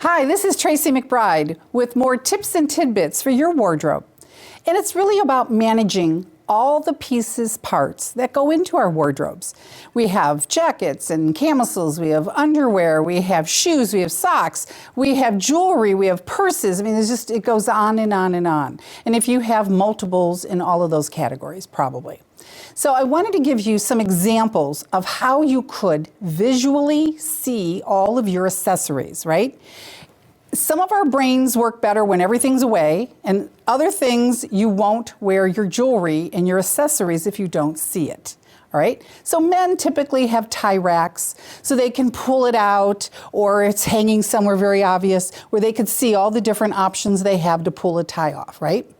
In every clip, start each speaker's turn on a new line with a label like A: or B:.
A: Hi, this is Tracy McBride with more tips and tidbits for your wardrobe. And it's really about managing all the pieces, parts that go into our wardrobes. We have jackets and camisoles, we have underwear, we have shoes, we have socks, we have jewelry, we have purses. I mean, it goes on and on and on. And if you have multiples in all of those categories, probably. So I wanted to give you some examples of how you could visually see all of your accessories, right? Some of our brains work better when everything's away, and other things you won't wear your jewelry and your accessories if you don't see it. All right. So men typically have tie racks so they can pull it out, or it's hanging somewhere very obvious where they could see all the different options they have to pull a tie off, right?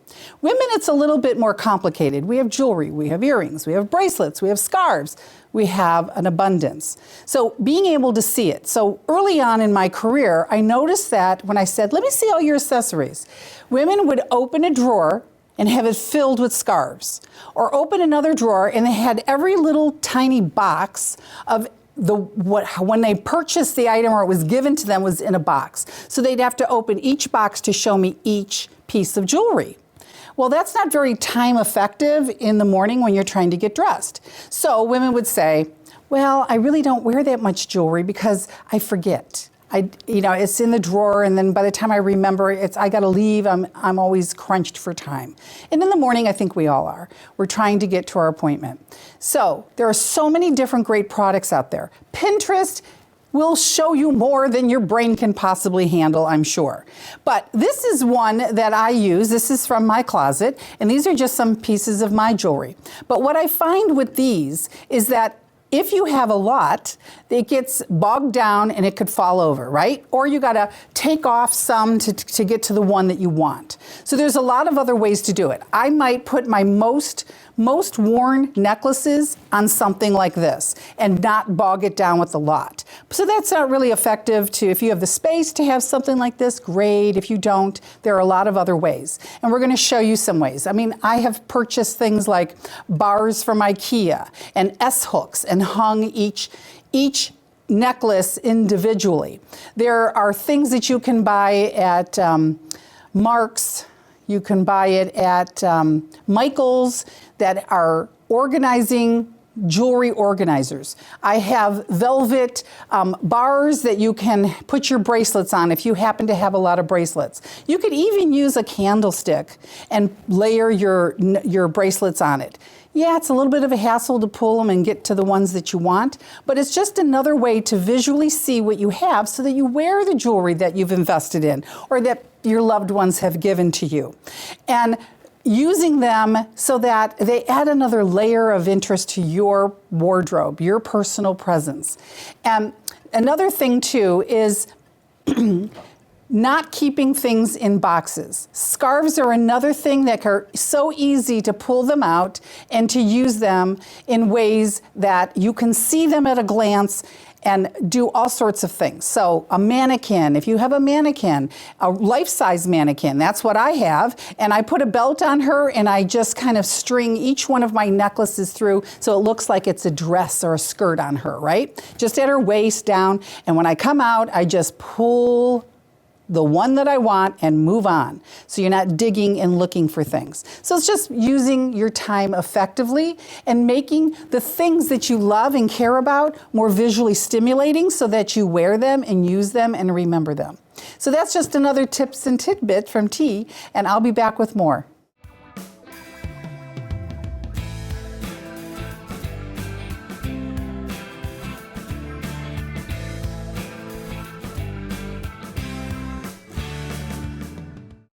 A: Women, it's a little bit more complicated. We have jewelry, we have earrings, we have bracelets, we have scarves, we have an abundance. So being able to see it. So early on in my career, I noticed that when I said, let me see all your accessories, women would open a drawer and have it filled with scarves, or open another drawer and they had every little tiny box of when they purchased the item or it was given to them was in a box. So they'd have to open each box to show me each piece of jewelry. Well, that's not very time effective in the morning when you're trying to get dressed. So women would say, well, I really don't wear that much jewelry because I forget. It's in the drawer, and then by the time I remember, I got to leave. I'm always crunched for time. And in the morning, I think we all are. We're trying to get to our appointment. So there are so many different great products out there. Pinterest will show you more than your brain can possibly handle, I'm sure. But this is one that I use. This is from my closet, and these are just some pieces of my jewelry. But what I find with these is that if you have a lot, it gets bogged down and it could fall over, right? Or you gotta take off some to get to the one that you want. So there's a lot of other ways to do it. I might put my most worn necklaces on something like this and not bog it down with a lot. So that's not really effective if you have the space to have something like this, great. If you don't, there are a lot of other ways. And we're gonna show you some ways. I mean, I have purchased things like bars from IKEA and S-hooks and hung each necklace individually. There are things that you can buy at Mark's. You can buy it at Michael's that are organizing jewelry organizers. I have velvet bars that you can put your bracelets on if you happen to have a lot of bracelets. You could even use a candlestick and layer your bracelets on it. Yeah, it's a little bit of a hassle to pull them and get to the ones that you want, but it's just another way to visually see what you have so that you wear the jewelry that you've invested in or that your loved ones have given to you. And using them so that they add another layer of interest to your wardrobe, your personal presence. And another thing too is not keeping things in boxes. Scarves are another thing that are so easy to pull them out and to use them in ways that you can see them at a glance and do all sorts of things. So a mannequin, if you have a mannequin, a life-size mannequin, that's what I have, and I put a belt on her and I just kind of string each one of my necklaces through so it looks like it's a dress or a skirt on her, right? Just at her waist down, and when I come out, I just pull the one that I want and move on. So you're not digging and looking for things. So it's just using your time effectively and making the things that you love and care about more visually stimulating so that you wear them and use them and remember them. So that's just another tips and tidbit from T, and I'll be back with more.